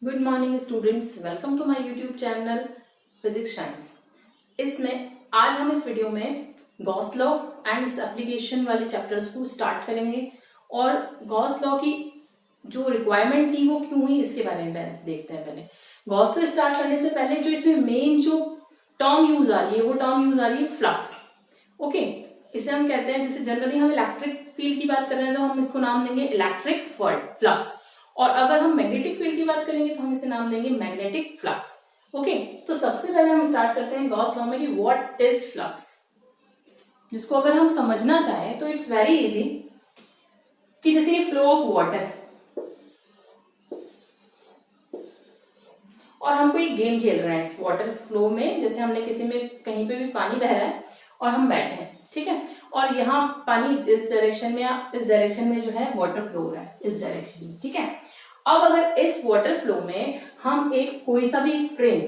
Good morning students, welcome to my YouTube channel physics science. इसमें आज हम इस वीडियो में गॉस लॉ एंड इस एप्लीकेशन वाले चैप्टर्स को स्टार्ट करेंगे और गॉस लॉ की जो रिक्वायरमेंट थी वो क्यों हुई इसके बारे में देखते हैं। पहले गॉस लॉ स्टार्ट करने से पहले जो इसमें मेन जो टर्म यूज आ रही है वो टर्म यूज आ रही है फ्लक्स। ओके, इसे हम कहते हैं, जैसे जनरली हम इलेक्ट्रिक फील्ड की बात कर रहे हैं तो हम इसको नाम देंगे इलेक्ट्रिक फ्लक्स, और अगर हम मैग्नेटिक फील्ड की बात करेंगे तो हम इसे नाम देंगे मैग्नेटिक फ्लक्स। ओके, तो सबसे पहले हम स्टार्ट करते हैं गॉस लॉ में कि व्हाट इज फ्लक्स, जिसको अगर हम समझना चाहें तो इट्स वेरी इजी। कि जैसे ये फ्लो ऑफ वाटर, और हम कोई गेम खेल रहे हैं इस वाटर फ्लो में, जैसे हमने किसी में कहीं पे भी पानी बह रहा है और हम बैठे हैं, ठीक है, और यहाँ पानी इस डायरेक्शन में या इस डायरेक्शन में जो है वाटर फ्लो हो रहा है इस डायरेक्शन में, ठीक है। अब अगर इस वाटर फ्लो में हम एक कोई सा भी फ्रेम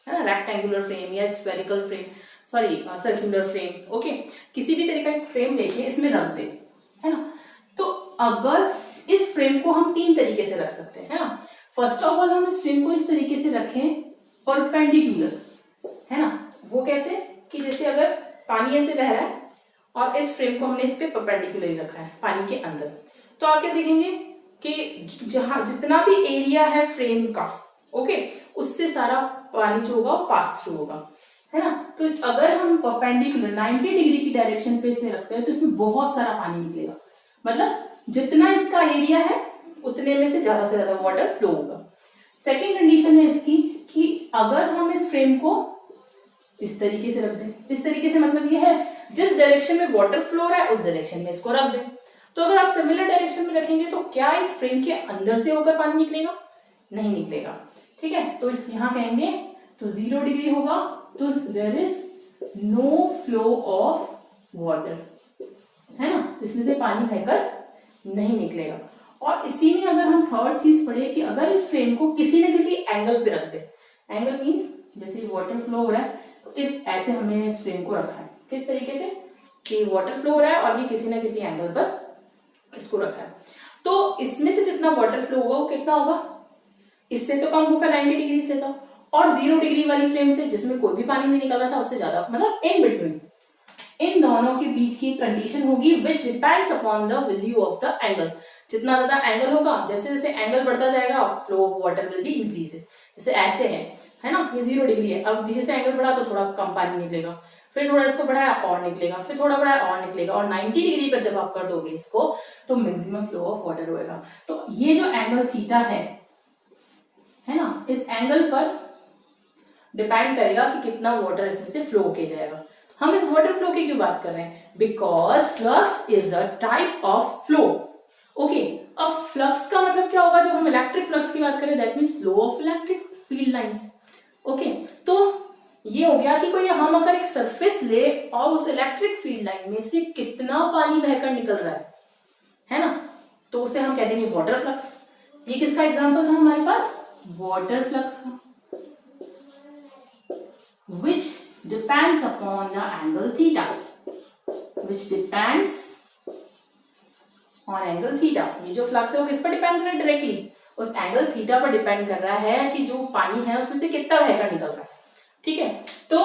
है ना, रेक्टेंगुलर फ्रेम या spherical frame, sorry circular frame, okay, किसी भी तरह का एक फ्रेम लेके इसमें रख दे, है ना। तो अगर इस फ्रेम को हम तीन तरीके से रख सकते हैं, है ना। फर्स्ट ऑफ ऑल हम इस फ्रेम को इस तरीके से रखें परपेंडिकुलर, है ना। वो कैसे कि जैसे अगर पानी ऐसे बह रहा है और इस फ्रेम को हमने इस पे परपेंडिकुलर रखा है पानी के अंदर, तो आप क्या देखेंगे कि जहां जितना भी एरिया है फ्रेम का, ओके, उससे सारा पानी जो होगा वो पास थ्रू होगा, है ना। तो अगर हम परपेंडिकुलर 90 डिग्री की डायरेक्शन पे इसे रखते हैं तो इसमें बहुत सारा पानी निकलेगा, मतलब जितना इसका एरिया है उतने में से ज्यादा वाटर फ्लो होगा। सेकेंड कंडीशन है इसकी कि अगर हम इस फ्रेम को इस तरीके से रख दें, इस तरीके से मतलब ये है जिस डायरेक्शन में वाटर फ्लो हो रहा है उस डायरेक्शन में इसको रख दें, तो अगर आप सिमिलर डायरेक्शन में रखेंगे तो क्या इस फ्रेम के अंदर से होकर पानी निकलेगा? नहीं निकलेगा, ठीक है। तो इस यहां कहेंगे तो 0 डिग्री होगा, तो there is no flow of water, है ना, इसमें से पानी बहकर नहीं निकलेगा। और इसी में अगर हम थर्ड चीज पढ़े कि अगर इस फ्रेम को किसी न किसी एंगल पे रख दे, एंगल मीन्स जैसे वाटर फ्लो हो रहा है तो इस ऐसे हमने इस फ्रेम को रखा है, किस तरीके से कि वाटर फ्लो हो रहा है और ये किसी न किसी एंगल पर इसको रखा है, तो इसमें से जितना वाटर फ्लो होगा वो कितना होगा, इससे तो कम होगा 90 डिग्री से था, और 0 डिग्री वाली फ्रेम से जिसमें कोई भी पानी नहीं निकल रहा था उससे ज्यादा, मतलब इन बिटवीन, इन दोनों के बीच की कंडीशन होगी which depends upon the value of the angle. जितना ज्यादा एंगल होगा, जैसे जैसे एंगल बढ़ता जाएगा flow of water will be increases. जैसे ऐसे है ना, ये 0 डिग्री है, अब जैसे एंगल बढ़ा तो थोड़ा कम पानी निकलेगा, फिर थोड़ा इसको बढ़ाया और निकलेगा, फिर थोड़ा बढ़ाया और निकलेगा, और 90 डिग्री पर जब आप कर दोगे इसको तो मैक्सिमम फ्लो ऑफ वाटर होएगा। तो ये जो एंगल थीटा है ना, इस एंगल पर डिपेंड करेगा कि कितना वाटर इसमें से फ्लो होके जाएगा। हम इस वाटर फ्लो की क्यों बात कर रहे हैं? Because flux is a type of flow. Okay, अब फ्लक्स का मतलब क्या होगा? जब हम इलेक्ट्रिक फ्लक्स की बात करें that means flow of electric field lines. Okay, तो ये हो गया कि कोई हम अगर एक सरफेस ले और उस इलेक्ट्रिक फील्ड लाइन में से कितना पानी बहकर निकल रहा है ना, तो उसे हम कह देंगे वाटर फ्लक्स। ये किसका एग्जाम्पल था हमारे पास? वाटर फ्लक्स का, which depends upon the angle theta, which depends on angle theta। ये जो फ्लक्स है वो किस पर डिपेंड कर रहा है? डायरेक्टली उस एंगल थीटा पर डिपेंड कर रहा है कि जो पानी है उसमें से कितना बहकर निकल रहा है, ठीक है। तो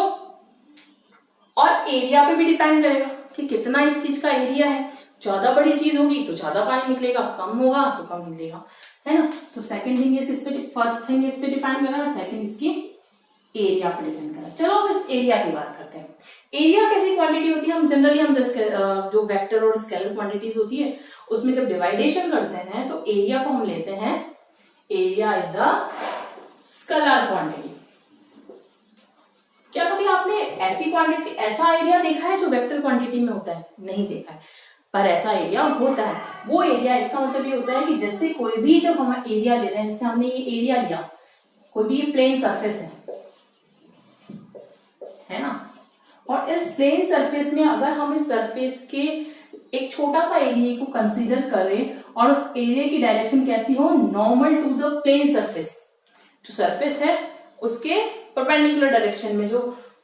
और एरिया पे भी डिपेंड करेगा कि कितना इस चीज का एरिया है। ज्यादा बड़ी चीज होगी तो ज्यादा पानी निकलेगा, कम होगा तो कम निकलेगा, है ना। तो सेकंड थिंग इस पे, फर्स्ट थिंग इस पे डिपेंड कर रहा है और सेकंड इसकी एरिया पर डिपेंड करा। चलो अब इस एरिया की बात करते हैं। एरिया कैसी क्वांटिटी होती है? हम जनरली हम जो वेक्टर और स्केलर क्वांटिटीज होती है उसमें जब डिवाइडेशन करते हैं तो एरिया को हम लेते हैं, area is a scalar quantity. क्या कभी आपने ऐसी क्वांटिटी, ऐसा एरिया देखा है जो वेक्टर क्वांटिटी में होता है? नहीं देखा है, पर ऐसा एरिया होता है। वो एरिया, इसका मतलब ये होता है कि जैसे कोई भी जब हम एरिया ले रहे हैं, जैसे हमने ये एरिया लिया, कोई भी प्लेन सरफेस है ना, और इस प्लेन सरफेस में अगर हम इस सरफेस के एक छोटा सा एरिया को कंसीडर करें और उस एरिया की डायरेक्शन कैसी हो? Normal to the plane surface. जो सरफेस है उसके परपेंडिकुलर डायरेक्शन में जो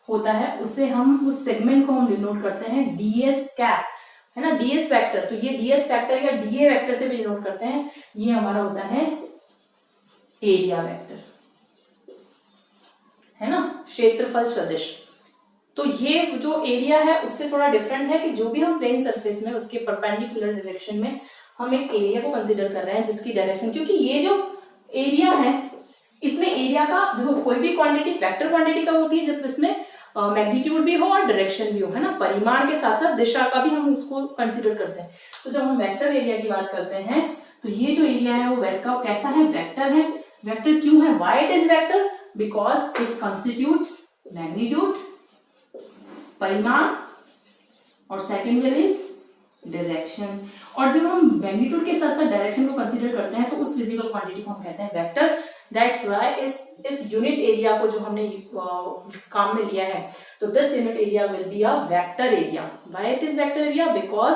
होता है उससे हम उस सेगमेंट को हम डिनोट करते हैं ds कैप, है ना, ds वेक्टर। तो ये ds वेक्टर या dA वेक्टर से भी डिनोट करते हैं। ये हमारा होता है एरिया वेक्टर, है ना, क्षेत्रफल सदिश। तो ये जो एरिया है उससे थोड़ा डिफरेंट है कि जो भी हम प्लेन सरफेस में उसके परपेंडिकुलर डायरेक्शन में हम एक एरिया को कंसीडर कर रहे हैं जिसकी डायरेक्शन, क्योंकि ये जो एरिया है इसमें एरिया का देखो कोई भी क्वांटिटी वेक्टर क्वांटिटी कब होती है, जब इसमें मैग्नीट्यूड भी हो और डायरेक्शन भी हो, है ना, परिमाण के साथ साथ दिशा का भी हम उसको कंसीडर करते हैं। तो जब हम वेक्टर एरिया की बात करते हैं तो ये जो एरिया है वो वेक्टर कैसा है, वेक्टर है। वेक्टर क्यों है, why it is vector, because it constitutes magnitude, परिमाण, और सेकेंड वेल इज डायरेक्शन। और जब हम मैग्नीट्यूड के साथ साथ डायरेक्शन को कंसीडर करते हैं तो उस फिजिकल क्वांटिटी को हम कहते हैं वेक्टर। दैट्स व्हाई इस यूनिट एरिया को जो हमने काम में लिया है, तो this unit area will be a vector area. Why it is vector area, because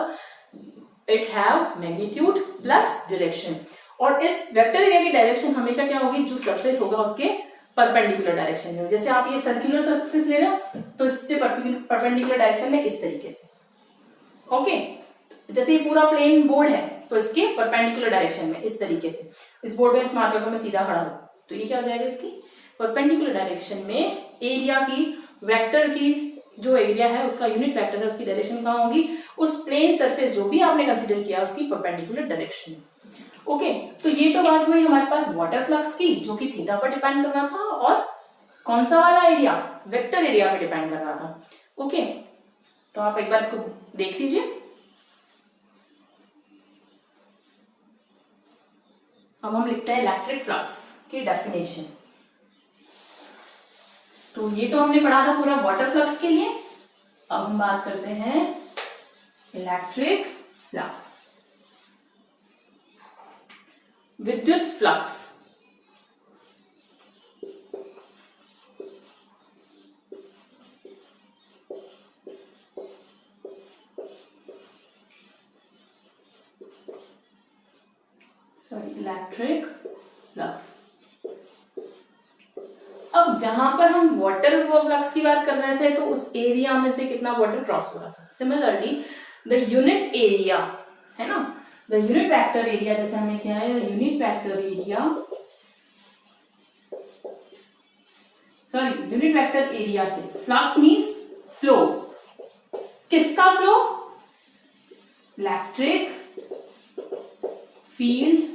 it have magnitude plus direction. और इस वेक्टर एरिया की डायरेक्शन हमेशा क्या होगी, जो सरफेस होगा उसके परपेंडिकुलर डायरेक्शन में। जैसे आप ये सर्कुलर सरफेस ले रहे हो तो इससे परपेंडिकुलर डायरेक्शन में इस तरीके से, ओके। जैसे ये पूरा प्लेन बोर्ड है तो इसके परपेंडिकुलर डायरेक्शन में इस तरीके से, इस बोर्ड में इस मार्कर को मैं सीधा खड़ा हूं तो ये क्या हो जाएगा, इसकी परपेंडिकुलर डायरेक्शन में एरिया की, वेक्टर की जो एरिया है उसका यूनिट वेक्टर है उसकी डायरेक्शन कहाँ होगी, उस प्लेन सरफेस जो भी आपने कंसीडर किया उसकी परपेंडिकुलर डायरेक्शन में। ओके, तो ये तो बात हुई हमारे पास वाटर फ्लक्स की जो कि थीटा पर डिपेंड करना था, और कौन सा वाला एरिया, वेक्टर एरिया पे डिपेंड कर रहा था। ओके, तो आप एक बार इसको देख लीजिए। अब हम लिखते हैं इलेक्ट्रिक फ्लक्स की डेफिनेशन। तो ये तो हमने पढ़ा था पूरा वाटर फ्लक्स के लिए। अब हम बात करते हैं इलेक्ट्रिक फ्लक्स। विद्युत फ्लक्स इलेक्ट्रिक फ्लक्स। अब जहां पर हम वाटर फ्लक्स की बात कर रहे थे तो उस एरिया में से कितना वाटर क्रॉस हो रहा था। सिमिलरली द यूनिट एरिया, है ना, द यूनिट वेक्टर एरिया, जैसे हमने क्या है unit vector area, sorry unit vector area से फ्लक्स मींस फ्लो, किसका फ्लो, इलेक्ट्रिक फील्ड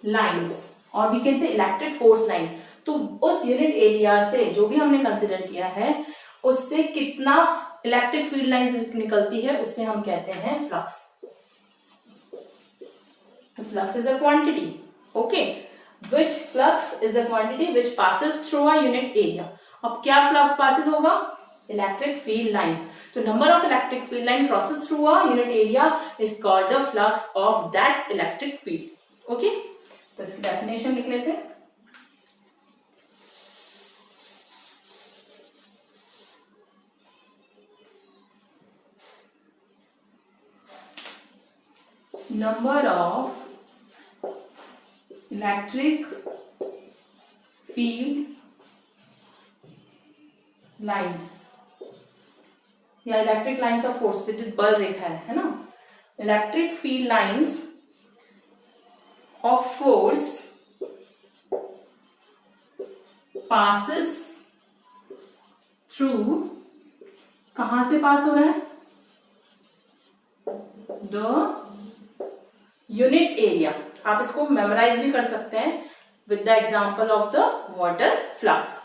लाइंस, और we can say electric force line. तो उस यूनिट एरिया से जो भी हमने कंसिडर किया है उससे कितना इलेक्ट्रिक फील्ड लाइंस निकलती है उसे हम कहते हैं फ्लक्स। तो flux is a quantity, okay, which flux is a quantity which passes through a unit area. अब क्या पासेस होगा, इलेक्ट्रिक फील्ड लाइंस। तो number of electric field line crosses through a unit area is called the flux of that electric field. Okay, तो इसकी definition लिख लेते हैं। Number of electric field lines या इलेक्ट्रिक लाइंस ऑफ फोर्स, विद्युत बल रेखा है ना, electric field lines of force passes through, कहां से पास हो रहा है, द यूनिट एरिया। आप इसको मेमोराइज भी कर सकते हैं with the example of the water flux.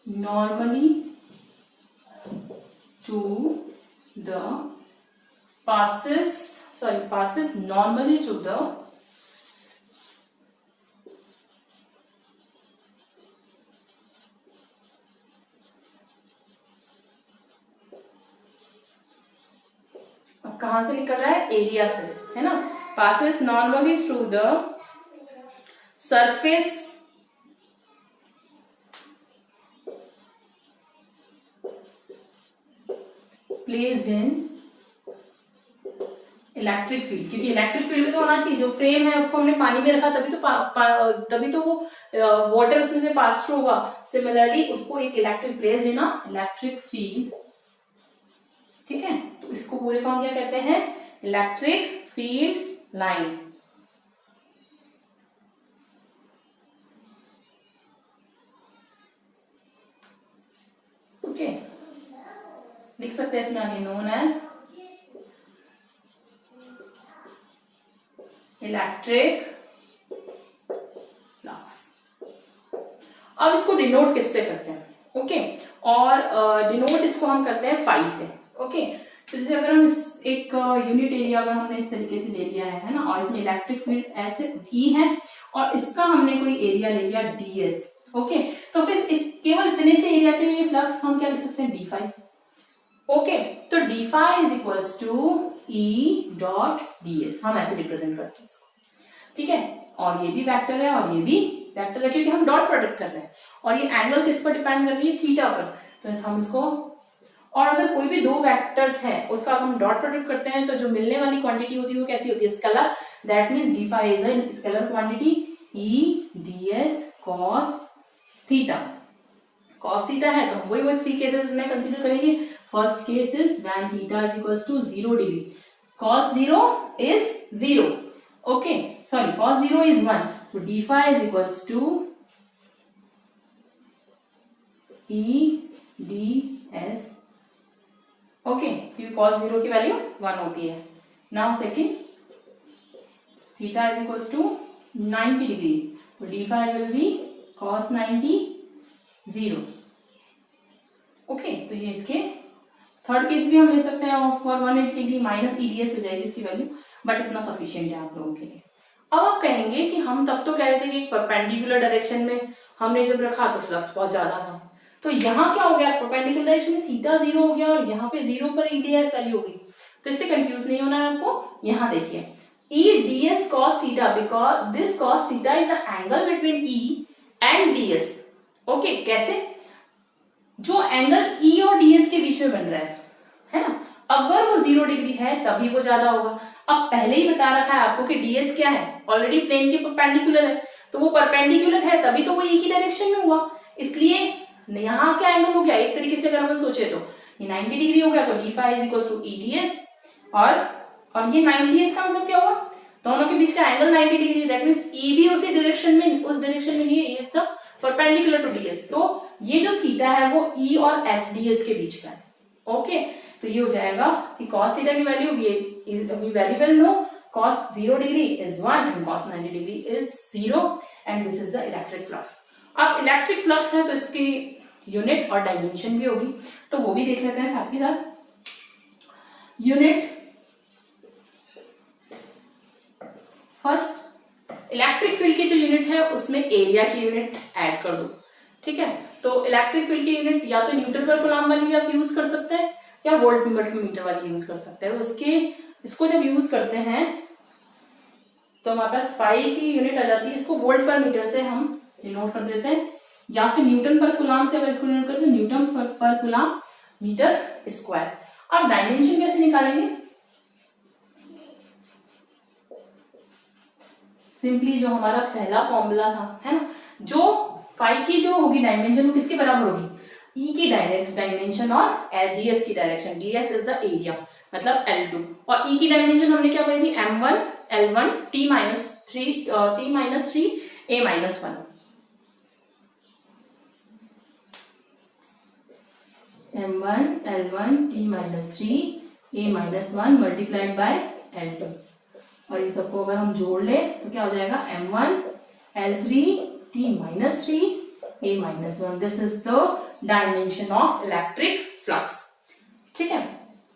Normally to the passes normally through the अब कहां से निकल रहा है, एरिया से, है ना, passes normally through the surface placed in electric field, क्योंकि इलेक्ट्रिक फील्ड भी तो होना चाहिए, जो फ्रेम है उसको हमने पानी में रखा तभी तो वो वाटर उसमें से पास थ्रू होगा। सिमिलरली उसको एक इलेक्ट्रिक प्लेस देना, इलेक्ट्रिक फील्ड, ठीक है। तो इसको पूरे को हम क्या कहते हैं, इलेक्ट्रिक फील्ड्स लाइन। ओके, लिख सकते हैं इसमें आगे नोन एज इलेक्ट्रिक फ्लक्स। अब इसको डिनोट किससे करते हैं? ओके, और डिनोट इसको हम करते हैं फाई से। ओके, तो जैसे अगर हम इस एक यूनिट एरिया अगर हमने इस तरीके से ले लिया है ना, और इसमें इलेक्ट्रिक फील्ड ऐसे ई है और इसका हमने कोई एरिया ले लिया ds। ओके, तो फिर इस केवल इतने से एरिया के लिए फ्लक्स हम क्या लिख सकते हैं? D phi. ओके, तो d phi is equals to E dot ds, हम ऐसे रिप्रेजेंट करते हैं इसको। ठीक है, और ये भी वेक्टर है और ये भी वेक्टर है, क्योंकि हम डॉट प्रोडक्ट कर रहे हैं और ये एंगल किस पर डिपेंड कर रही है? थीटा पर। तो हम इसको, और अगर कोई भी दो वेक्टर्स है उसका अगर हम डॉट प्रोडक्ट करते हैं तो जो मिलने वाली क्वांटिटी होती है वो कैसी होती है? Scalar. That means d phi is a scalar quantity E ds cos theta. cos theta है तो हम वही 3 केसेस में कंसीडर करेंगे। First case is when theta is equals to 0 degree, cos 0 is 0। Okay, sorry, cos 0 is 1, तो d phi is equals to E ds। Okay, क्योंकि cos 0 की value 1 होती है। Now second, theta is equals to 90 degree, तो d phi will be cos 90 0। Okay, तो ये इसके third case भी हम ले सकते हैं फॉर 180 डिग्री माइनस eds हो जाएगी इसकी वैल्यू, बट इतना सफिशिएंट है आप लोगों के लिए। अब आप कहेंगे कि हम तब तो कह रहे थे कि परपेंडिकुलर डायरेक्शन में हमने जब रखा तो फ्लक्स बहुत ज्यादा था, तो यहाँ क्या हो गया? परपेंडिकुलर डायरेक्शन में थीटा 0 हो गया और यहाँ पे 0 पर eds वैल्यू हो गई। तो इससे कंफ्यूज नहीं होना है आपको। यहाँ देखिए e ds cos theta, because this cos theta is a angle between e and ds। Okay, कैसे? जो एंगल e और ds के बीच में बन रहा है ना, अगर वो 0 डिग्री है तभी वो ज्यादा होगा। अब पहले ही बता रखा है आपको कि ds क्या है? ऑलरेडी प्लेन के परपेंडिकुलर है, तो वो परपेंडिकुलर है तभी तो वो e की डायरेक्शन में हुआ। इसलिए यहाँ क्या एंगल हो गया? एक तरीके से अगर हम सोचे तो ये 90 डिग्री हो गया, तो d phi is equals to E ds, और ये 90 का मतलब क्या हुआ? दोनों के बीच का angle 90 degree, that means e भी उसी डायरेक्शन में, उस डायरेक्शन में नहीं है, e is the perpendicular to ds। तो ये जो थीटा है वो e और s ds के बीच का है। ओके, तो ये हो जाएगा कि cos थीटा की value we very well know, cos 0 degree is 1 and cos 90 degree is 0, and this is the electric flux. अब इलेक्ट्रिक फ्लक्स है तो इसकी यूनिट और डायमेंशन भी होगी, तो वो भी देख लेते हैं साथ ही साथ। यूनिट फर्स्ट, इलेक्ट्रिक फील्ड की जो यूनिट है उसमें एरिया की यूनिट ऐड कर दो। ठीक है, तो इलेक्ट्रिक फील्ड की यूनिट या तो न्यूटन पर कूलम वाली आप यूज कर सकते हैं या वोल्ट पर मीटर वाली यूज कर सकते हैं। उसके इसको जब यूज करते हैं तो हमारे पास फाई की यूनिट आ जाती है, इसको वोल्ट पर मीटर से हम डिनोट कर देते हैं, या फिर न्यूटन पर कूलम से अगर इसको डिनोट करते हैं न्यूटन पर कूलम मीटर स्क्वायर। अब डायमेंशन कैसे निकालेंगे? सिंपली जो हमारा पहला फॉर्मूला था, है ना, जो फाई की जो होगी डायमेंशन वो किसके बराबर होगी? ई की डायरेक्ट डायमेंशन और ds की direction. ds is the area, मतलब L2, और ई की डायमेंशन हमने क्या पढ़ी थी? m1 L1 t minus 3 a minus 1। m1 L1 t minus 3 a minus 1 multiplied by L2, और इन सबको अगर हम जोड़ ले तो क्या हो जाएगा? m1 L3 t minus 3 a minus 1। This is the dimension of electric flux. ठीक है,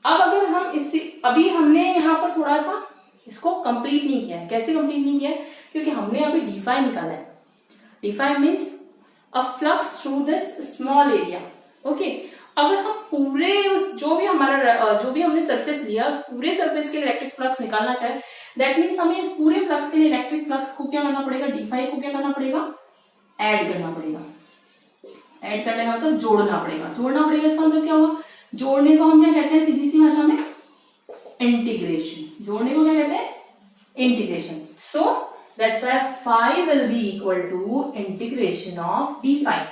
अब अगर हम इससे, अभी हमने यहाँ पर थोड़ा सा इसको कंप्लीट नहीं किया है। कैसे कंप्लीट नहीं किया है? क्योंकि हमने अभी डी फाई निकाला है। D phi means a flux through this small area. Okay, अगर हम पूरे उस जो भी हमने सरफेस लिया उस पूरे सरफेस के लिए इलेक्ट्रिक फ्लक्स निकालना चाहे, दैट मीन्स हमें इस पूरे फ्लक्स के लिए इलेक्ट्रिक फ्लक्स को क्या करना पड़ेगा? डी फाई को क्या करना पड़ेगा? ऐड करना पड़ेगा। ऐड करने का मतलब जोड़ना पड़ेगा। जोड़ना पड़ेगा इसका मतलब क्या हुआ? जोड़ने को हम क्या कहते हैं सीधी सी भाषा में? इंटीग्रेशन। जोड़ने को क्या कहते हैं? Integration. So that's why phi will be equal to integration of d phi.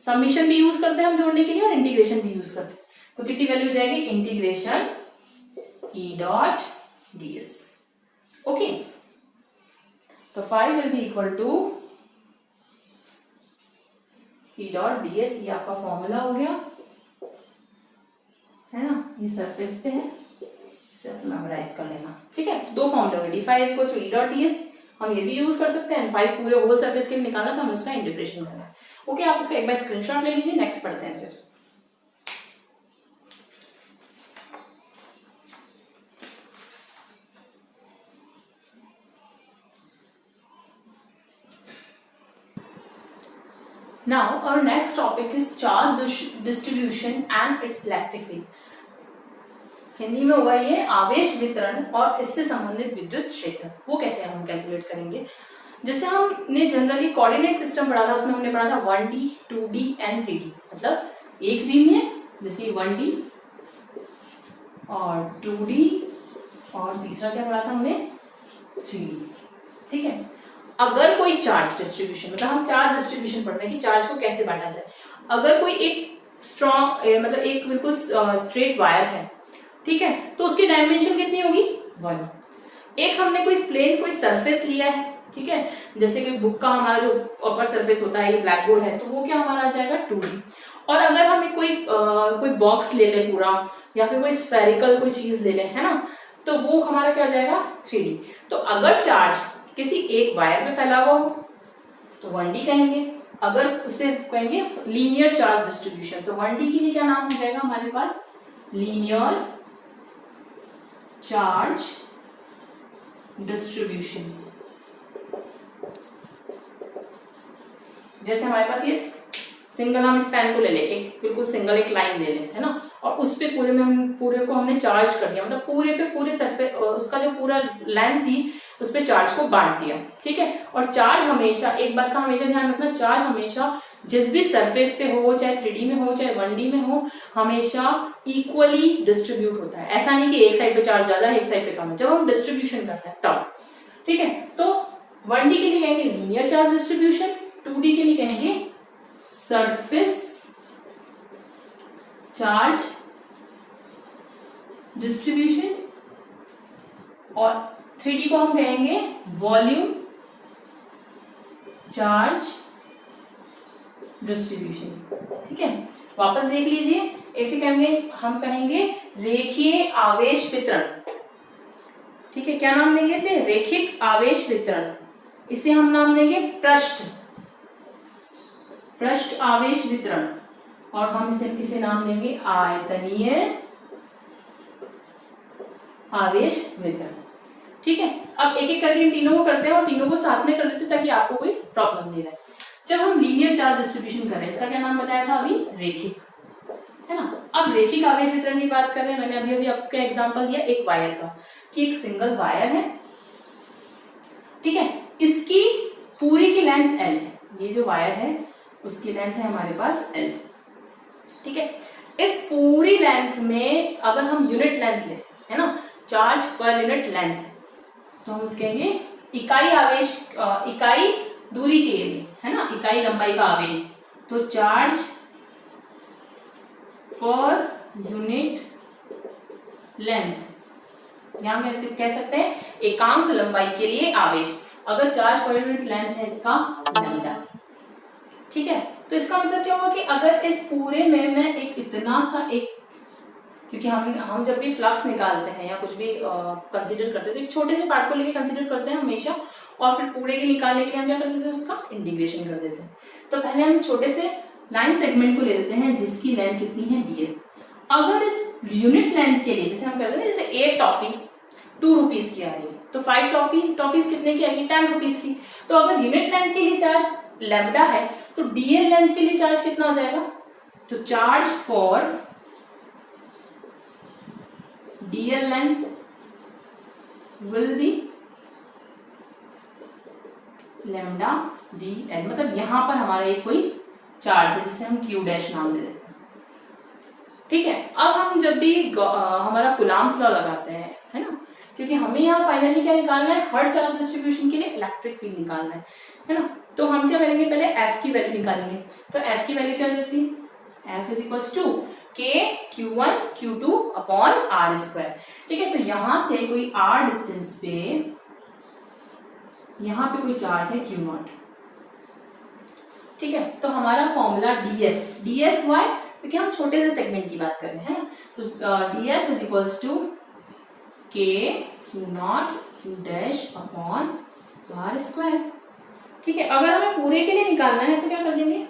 Summation भी यूज करते हैं हम जोड़ने के लिए और इंटीग्रेशन भी यूज करते हैं। तो कितनी वैल्यू हो जाएगी? Integration E dot ds. Okay, तो phi will be equal to E dot ds. ये आपका फॉर्मूला हो गया है ना, ये सरफेस पे है, इसे आप मेमोराइज कर लेना, ठीक है। दो फॉर्मूले होंगे, d phi is equal to E dot ds, हम ये भी यूज कर सकते हैं, फाई पूरे होल सरफेस के लिए निकालना तो हमें उसका इंटीग्रेशन करना है। ओके, आप इसका एक बार स्क्रीनशॉट ले लीजिए, नेक्स्ट पढ़ते हैं फिर। Now our next topic is charge distribution and its electric field. Hindi में हुआ ये आवेश वितरण और इससे संबंधित विद्युत क्षेत्र। वो कैसे हम कैलकुलेट करेंगे, जैसे हमने जनरली कोऑर्डिनेट सिस्टम पढ़ा था, उसमें हमने पढ़ा था 1D 2D एंड 3D, मतलब एक वी में जैसे 1D और 2D और तीसरा क्या पढ़ा था हमने 3D, ठीक है। अगर कोई चार्ज डिस्ट्रीब्यूशन, मतलब हम चार्ज डिस्ट्रीब्यूशन पढ़ रहे हैं कि चार्ज को कैसे बांटा जाए। अगर कोई एक स्ट्रॉन्ग मतलब एक बिल्कुल स्ट्रेट वायर है, ठीक है, तो उसकी डायमेंशन कितनी होगी 1। एक हमने कोई प्लेन कोई सरफेस लिया है, ठीक है, जैसे कि बुक का हमारा जो अपर सरफेस होता है, ये ब्लैक बोर्ड है, तो वो क्या हमारा आ जाएगा 2D। और अगर हमें कोई बॉक्स ले ले पूरा, या फिर कोई स्फेरिकल कोई चीज ले ले, है ना, तो वो हमारा क्या हो जाएगा 3D। तो अगर चार्ज किसी एक वायर में फैला हुआ हो तो 1D कहेंगे, अगर उसे कहेंगे लीनियर चार्ज डिस्ट्रीब्यूशन, तो 1D के लिए क्या नाम हो जाएगा हमारे पास, लीनियर चार्ज डिस्ट्रीब्यूशन। जैसे हमारे पास ये सिंगल, हम इस पेन को ले ले, एक बिल्कुल सिंगल एक लाइन ले ले, है ना, और उस पे पूरे में हम पूरे को हमने चार्ज कर दिया, मतलब पूरे पे पूरे सरफेस उसका जो पूरा लेंथ थी उस पे चार्ज को बांट दिया, ठीक है। और चार्ज हमेशा, एक बात का हमेशा ध्यान रखना, चार्ज हमेशा जिस भी सरफेस पे हो, चाहे 3D में हो चाहे 1D में हो, हमेशा इक्वली डिस्ट्रीब्यूट होता है। ऐसा नहीं कि एक साइड पे चार्ज ज्यादा है एक साइड पे कम है, जब हम डिस्ट्रीब्यूशन करते हैं तब, ठीक है। तो 1D के लिए कहेंगे लीनियर चार्ज डिस्ट्रीब्यूशन, 2D के लिए कहेंगे सरफेस चार्ज डिस्ट्रीब्यूशन, और 3D को हम कहेंगे वॉल्यूम चार्ज डिस्ट्रीब्यूशन, ठीक है। वापस देख लीजिए, ऐसे कहेंगे, हम कहेंगे रेखीय आवेश वितरण, ठीक है। क्या नाम देंगे इसे, रेखिक आवेश वितरण। इसे हम नाम देंगे पृष्ठ आवेश वितरण, और हम इसे नाम देंगे आयतनीय आवेश वितरण, ठीक है। अब एक एक करके इन तीनों को करते हैं और तीनों को साथ में कर लेते हैं ताकि आपको कोई प्रॉब्लम नहीं रहे। जब हम लीनियर चार्ज डिस्ट्रीब्यूशन कर रहे हैं, इसका क्या नाम बताया था अभी, रेखिक, है ना। अब रेखिक आवेश वितरण की बात कर रहे हैं, मैंने अभी अभी आपको एग्जांपल दिया एक वायर का, कि एक सिंगल वायर है, ठीक है, इसकी पूरी की लेंथ L है, ये जो वायर है उसकी लेंथ है हमारे पास L, ठीक है। इस पूरी लेंथ में अगर हम यूनिट लेंथ लें, है ना, चार्ज पर यूनिट लेंथ, तो हम उसके लिए इकाई आवेश, इकाई दूरी के लिए, है ना, इकाई लंबाई का आवेश, तो चार्ज पर यूनिट लेंथ, यहां कह सकते हैं एकांक लंबाई के लिए आवेश, अगर चार्ज पर यूनिट लेंथ है इसका लैम्डा, ठीक है। तो इसका मतलब क्या होगा कि अगर इस पूरे में मैं एक इतना सा एक, क्योंकि हम जब भी फ्लक्स निकालते हैं या कुछ भी कंसीडर करते हैं तो एक छोटे से पार्ट को लेके कंसीडर करते हैं हमेशा, और फिर पूरे के निकालने के लिए हम क्या करते हैं, उसका इंटीग्रेशन कर देते हैं। तो पहले हम इस छोटे से लाइन सेगमेंट को ले लेते हैं जिसकी लेंथ कितनी है dl। अगर इस यूनिट लेंथ के लिए जैसे हम करते हैं, जैसे एक टॉफी 2 रुपीज की आ रही है, तो 5 टॉफीज कितने की आएगी, 10 रुपीज की। तो अगर यूनिट लेंथ के लिए चार्ज लैम्डा है तो dl लेंथ के लिए चार्ज कितना हो जाएगा, तो charge for dl length will be lambda dl, मतलब यहां पर हमारा एक कोई चार्ज है जिसे हम q डैश नाम दे देते हैं, ठीक है। अब हम जब भी हमारा कुलाम्स लॉ लगाते हैं, है ना, क्योंकि हमें यहाँ फाइनली क्या निकालना है, हर चार्ज डिस्ट्रीब्यूशन के लिए इलेक्ट्रिक फील्ड निकालना है ना। तो हम क्या करेंगे, पहले f की वैल्यू निकालेंगे। तो f की वैल्यू क्या देती है, f is equals to K Q1 Q2 upon R square. ठीक है, तो यहां से कोई R डिस्टेंस पे यहां पे कोई चार्ज है Q0। ठीक है, तो हमारा फॉर्मूला DF हुआ है क्योंकि हम छोटे से सेगमेंट की बात कर रहे हैं ना, तो DF is equals to K Q0 Q dash upon R square. ठीक है, अगर हमें पूरे के लिए निकालना है तो क्या कर देंगे,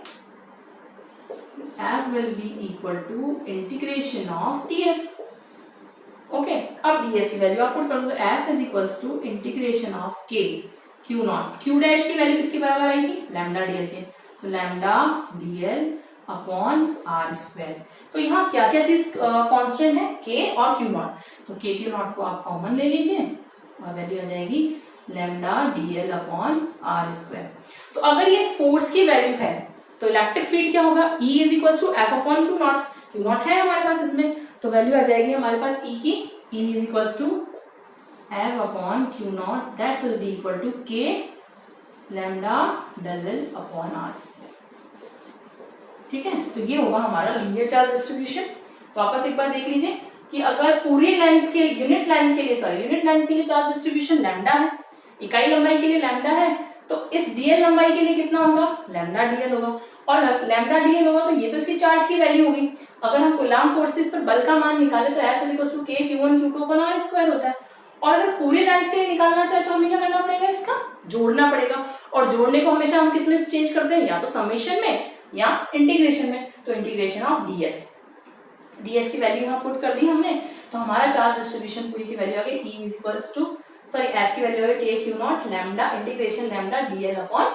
F will be equal to integration of DF। Okay, अब DF की वैल्यू आप पुट कर दो, F is equals to integration of K Q0, Q dash की वैल्यू किसके बराबर आएगी, लैम्डा DL के, तो lambda DL upon R square. तो यहाँ क्या क्या चीज कांस्टेंट है, K और Q0, तो K Q0 को आप कॉमन ले लीजिए और वैल्यू आ जाएगी lambda DL upon R square. तो अगर ये फोर्स की वैल्यू है तो इलेक्ट्रिक फील्ड क्या होगा, E is equal to F upon Q0 है हमारे पास इसमें, तो वैल्यू आ जाएगी हमारे पास E की, E is equal to F upon Q0 that will be equal to K lambda del L upon R square. ठीक है, तो ये होगा हमारा लीनियर चार्ज डिस्ट्रीब्यूशन। वापस एक बार देख लीजिए कि अगर पूरी लेंथ के यूनिट लेंथ के लिए चार्ज डिस्ट्रीब्यूशन लैम्डा है, इकाई लंबाई के लिए लैम्डा है, तो इस डीएल लंबाई के लिए कितना होगा, लैम्डा डीएल होगा, और लैम्डा डीएल होगा तो ये तो इसकी चार्ज की वैल्यू होगी। अगर हम कूलम्ब फोर्सेस पर बल का मान निकाले तो F is equal to K Q1 Q2 upon R square होता है, और अगर पूरी लेंथ के लिए निकालना चाहे तो हमें क्या करना पड़ेगा, इसका जोड़ना पड़ेगा, और जोड़ने को हमेशा हम किस में चेंज करते हैं, या तो समेशन में या इंटीग्रेशन में, तो इंटीग्रेशन ऑफ DF की वैल्यू यहाँ पुट कर दी हमने, तो हमारा चार्ज डिस्ट्रीब्यूशन पूरी की वैल्यू आ गई E is equals to F की वैल्यू आ गई K Q0 lambda integration lambda DL upon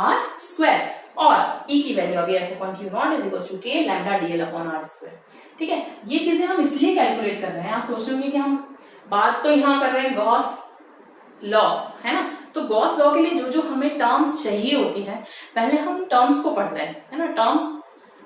R square, और E की वैल्यू आ गई F upon Q0 is equals to K lambda DL upon R square. ठीक है, ये चीजें हम इसलिए कैलकुलेट कर रहे हैं, आप सोच रहे होंगे कि हम बात तो यहाँ कर रहे हैं गॉस लॉ, है ना, तो गॉस लॉ के लिए जो जो हमें टर्म्स चाहिए होती है, पहले हम टर्म्स को पढ़ रहे हैं, है ना, terms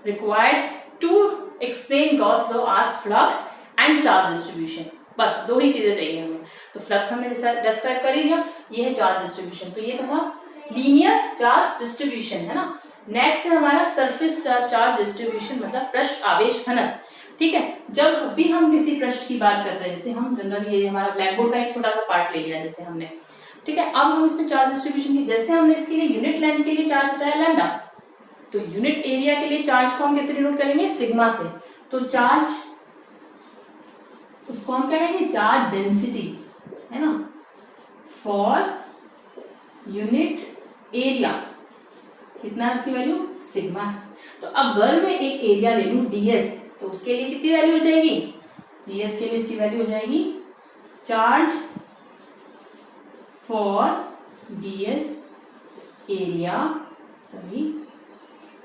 required to explain Gauss law are flux and charge distribution, बस दो ही चीजें चाहिए हमें, तो फ्लक्स हमने डिस्क्राइब कर ही दिया, ये है चार्ज डिस्ट्रीब्यूशन, तो ये था लीनियर चार्ज डिस्ट्रीब्यूशन, है ना। नेक्स्ट है हमारा सरफेस चार्ज डिस्ट्रीब्यूशन, मतलब पृष्ठ आवेश घनत्व। ठीक है, जब भी हम किसी पृष्ठ की बात कर रहे हैं, जैसे हम जनरली ये हमारा ब्लैक बोर्ड का एक छोटा सा पार्ट ले लिया जैसे हमने, ठीक है, अब हम इसमें चार्ज डिस्ट्रीब्यूशन की, जैसे हमने इसके लिए यूनिट लेंथ के लिए चार्ज बताया लैम्डा, तो यूनिट एरिया के लिए चार्ज को हम कैसे डिनोट करेंगे, सिग्मा से, तो चार्ज उसको हम क्या कहेंगे, चार्ज डेंसिटी, है ना, फॉर यूनिट एरिया कितना है, इसकी वैल्यू सिग्मा है। तो अगर मैं एक एरिया ले लूं ds, तो उसके लिए कितनी वैल्यू हो जाएगी, ds के लिए इसकी वैल्यू हो जाएगी charge for ds area,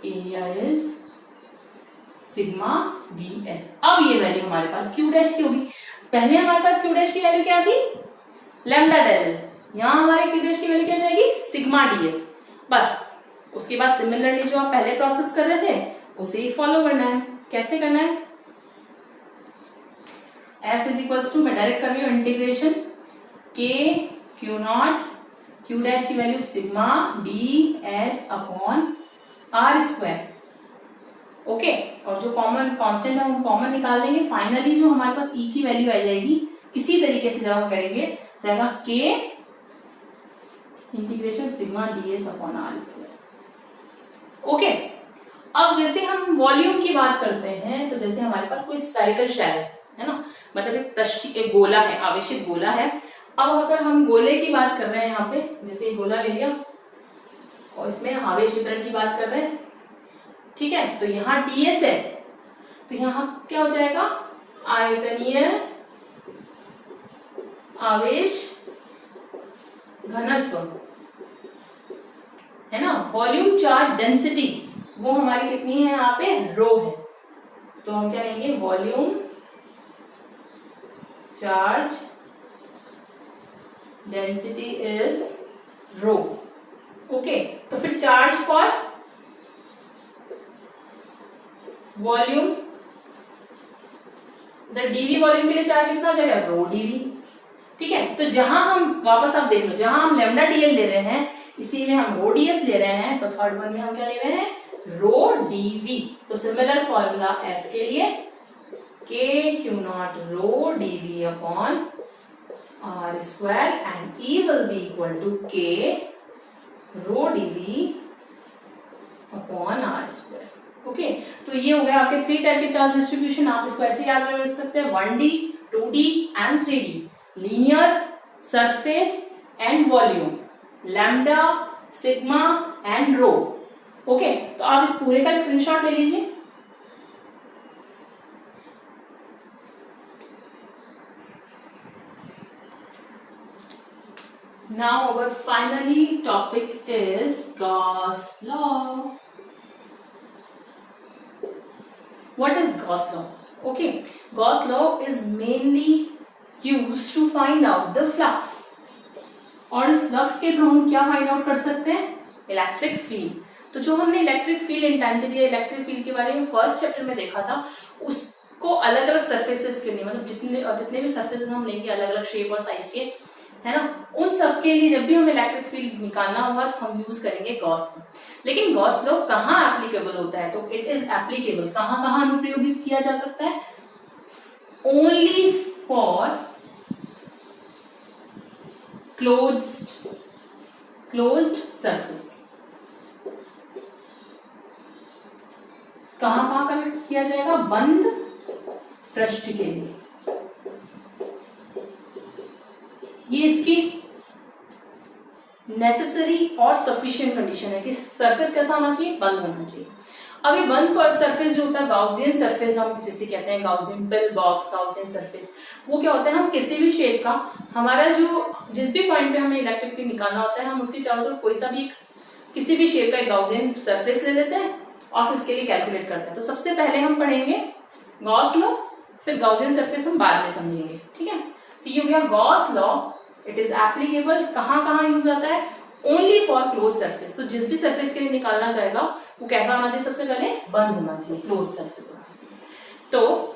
area is sigma ds। अब ये वैल्यू हमारे पास q डैश की होगी, पहले हमारे पास q डैश की वैल्यू क्या थी, लैम्डा डेल, यहाँ हमारे q डैश की वैल्यू क्या जाएगी, सिग्मा ds। बस उसके बाद सिमिलरली जो आप पहले प्रोसेस कर रहे थे उसे ही फॉलो करना है। कैसे करना है, F इज इक्वल्स टू, मैं डायरेक्ट कर रही हूँ integration K Q0 Q dash की value sigma ds upon R square. Okay, और जो कॉमन कांस्टेंट है हम कॉमन निकाल देंगे, फाइनली जो हमारे पास E की वैल्यू आ जाएगी, इसी तरीके से जब हम करेंगे तो आएगा K integration sigma ds upon R square. Okay, अब जैसे हम वॉल्यूम की बात करते हैं, तो जैसे हमारे पास कोई स्फेरिकल शेल है ना, मतलब एक पृष्ठ, एक गोला है, आवेशित गोला है। अब अगर हम गोले की बात कर रहे हैं, यहाँ पे जैसे गोला ले लिया और इसमें आवेश वितरण की बात कर रहे हैं, ठीक है, तो यहाँ ds है, तो यहाँ क्या हो जाएगा, आयतनीय आवेश घनत्व, है ना, वॉल्यूम चार्ज डेंसिटी, वो हमारी कितनी है यहाँ पे, रो है, तो हम क्या कहेंगे, volume charge density is rho. Okay, तो फिर charge for volume, d V volume के लिए चार्ज कितना हो जाएगा, रो डीवी। ठीक है, तो जहां हम वापस आप देख लो, जहां हम लैम्डा डीएल ले रहे हैं, इसी में हम रो डीएस ले रहे हैं, तो थर्ड वन में हम क्या ले रहे हैं, रो डीवी। तो सिमिलर फॉर्मूला एफ के लिए k q naught rho dV upon r square and E will be equal to k rho dV upon R square. Okay, तो ये हो गया आपके 3 टाइप के चार्ज डिस्ट्रीब्यूशन। आप इसको ऐसे याद रख सकते हैं 1D 2D एंड 3D, linear, surface and volume, lambda, sigma and rho. Okay, तो आप इस पूरे का स्क्रीनशॉट ले लीजिए। Now our finally topic is Gauss law. What is Gauss law? Okay, Gauss law is mainly used to find out the flux. और इस flux के थ्रू हम क्या फाइंड आउट कर सकते हैं? Electric field. तो जो हमने इलेक्ट्रिक फील्ड इंटेंसिटी या इलेक्ट्रिक फील्ड के बारे में फर्स्ट चैप्टर में देखा था, उसको अलग अलग सरफेसेस के लिए, मतलब जितने भी सरफेसेस हम लेंगे अलग अलग शेप और साइज के, है ना, उन सब के लिए जब भी हमें इलेक्ट्रिक फील्ड निकालना होगा तो हम यूज करेंगे गॉस लॉ। लेकिन गॉस लॉ कहाँ एप्लीकेबल होता है? तो इट इज एप्लीकेबल कहाँ कहाँ अनुप्रयोगित किया जा सकता है? Only for closed surface. कहाँ कहाँ कनेक्ट किया जाएगा? बंद पृष्ठ के लिए। ये इसकी नेसेसरी और सफिशिएंट कंडीशन है कि सरफेस कैसा होना चाहिए? बंद होना चाहिए। अब ये बंद सरफेस जो होता है, गाउसियन सरफेस हम जिसे कहते हैं, Gaussian pill box, Gaussian surface, वो क्या होता है? हम किसी भी शेप का, हमारा जो जिस भी पॉइंट पे हमें इलेक्ट्रिक फील्ड निकालना होता है, हम उसके चारों तरफ कोई सा भी किसी भी शेप का एक गाउसियन सरफेस ले लेते हैं और फिर उसके लिए कैलकुलेट करते हैं। तो सबसे पहले हम पढ़ेंगे गॉस लॉ, फिर गाउसियन सरफेस हम बाद में समझेंगे, ठीक है। तो ये हो गया Gauss law. It is applicable कहाँ कहाँ यूज आता है? Only for close surface. तो जिस भी सरफेस के लिए निकालना चाहेगा वो कैसा होना चाहिए? सबसे पहले बंद होना चाहिए, क्लोज सरफेस होना चाहिए। तो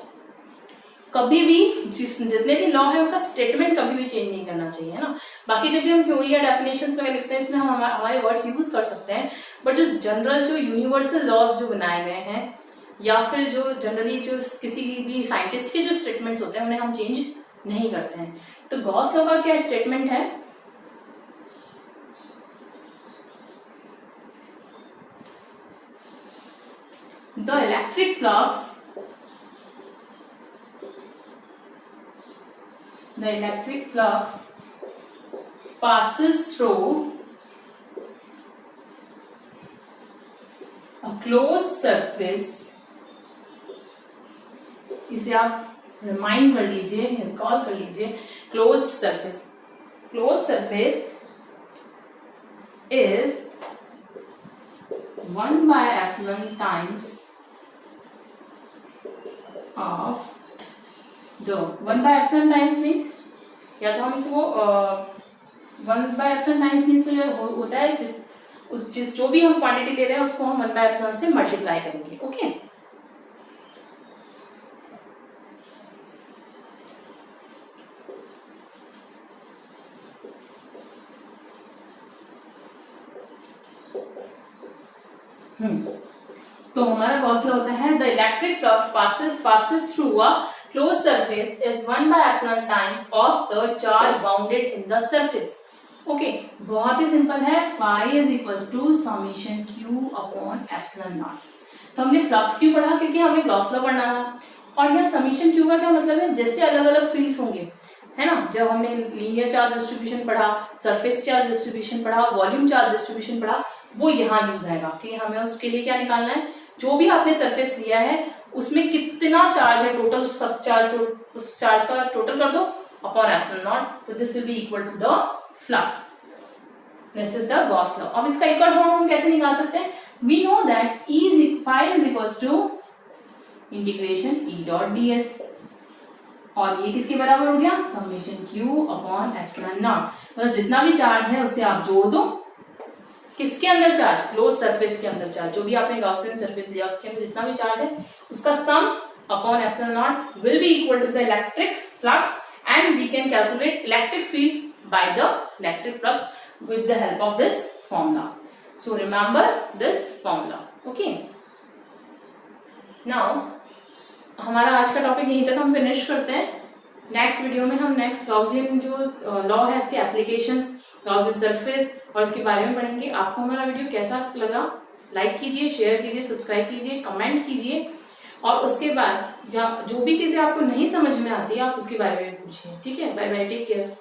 कभी भी जितने भी लॉ है उनका स्टेटमेंट कभी भी चेंज नहीं करना चाहिए, है ना। बाकी जब भी हम थ्योरी या डेफिनेशंस वगैरह लिखते हैं, इसमें हम हमारे वर्ड्स यूज कर सकते हैं, बट जो जनरल जो यूनिवर्सल लॉज जो बनाए गए हैं या फिर जो जनरली जो किसी भी साइंटिस्ट के जो स्टेटमेंट्स होते हैं उन्हें हम चेंज नहीं करते हैं। तो गॉस लॉ का क्या स्टेटमेंट है? The electric flux passes through a closed surface। इसे आप रिमाइंड कर लीजिए, रिकॉल कर लीजिए। Closed surface is 1/epsilon times of the 1/epsilon times means, या तो हम इसको 1/epsilon times means होता है जिस जो भी हम क्वांटिटी ले रहे हैं उसको हम 1/epsilon से मल्टीप्लाई करेंगे। ओके, तो हमारा गॉस लॉ होता है the electric flux passes through a closed surface is 1/epsilon times of the charge bounded in the surface। Okay, बहुत ही सिंपल है। phi is equals to summation q upon epsilon naught। तो हमने flux क्यों पढ़ा? क्योंकि हमें गॉस लॉ पढ़ना था। और यह समीशन क्यू का क्या मतलब है? जैसे अलग अलग फील्ड्स होंगे, है ना, जब हमने लीनियर चार्ज डिस्ट्रीब्यूशन पढ़ा, सरफेस चार्ज डिस्ट्रीब्यूशन पढ़ा, वॉल्यूम चार्ज डिस्ट्रीब्यूशन पढ़ा, वो यहाँ यूज आएगा कि हमें उसके लिए क्या निकालना है? जो भी आपने सरफेस लिया है उसमें कितना चार्ज है टोटल, सब चार्ज, उस चार्ज का टोटल कर दो अपॉन एप्सिलॉन नॉट। तो this will be equal to the flux. This is the Gauss law. अब इसका एक और फॉर्म हम कैसे निकाल सकते हैं? We know that phi is equals to integration E dot ds, और ये किसके बराबर हो गया? Summation q upon epsilon naught. मतलब जितना भी चार्ज है उसे आप जोड़ दो। किसके अंदर चार्ज? क्लोज सरफेस के अंदर चार्ज। जो भी आपने गाउसियन सरफेस लिया उसके अंदर जितना भी चार्ज है उसका sum upon epsilon naught will be equal to the electric flux, and we can calculate electric field by the electric flux with the help of this formula. So remember this formula. Okay, now हमारा आज का topic यहीं तक हम finish करते हैं। Next video में हम नेक्स्ट गॉसियन जो लॉ है इसके एप्लीकेशंस, गॉसियन सरफेस और इसके बारे में पढ़ेंगे। आपको हमारा वीडियो कैसा लगा लाइक कीजिए, शेयर कीजिए, सब्सक्राइब कीजिए, कमेंट कीजिए और उसके बाद जो भी चीजें आपको नहीं समझ में आती है आप उसके बारे में पूछिए। ठीक है, बाय बाय, टेक केयर।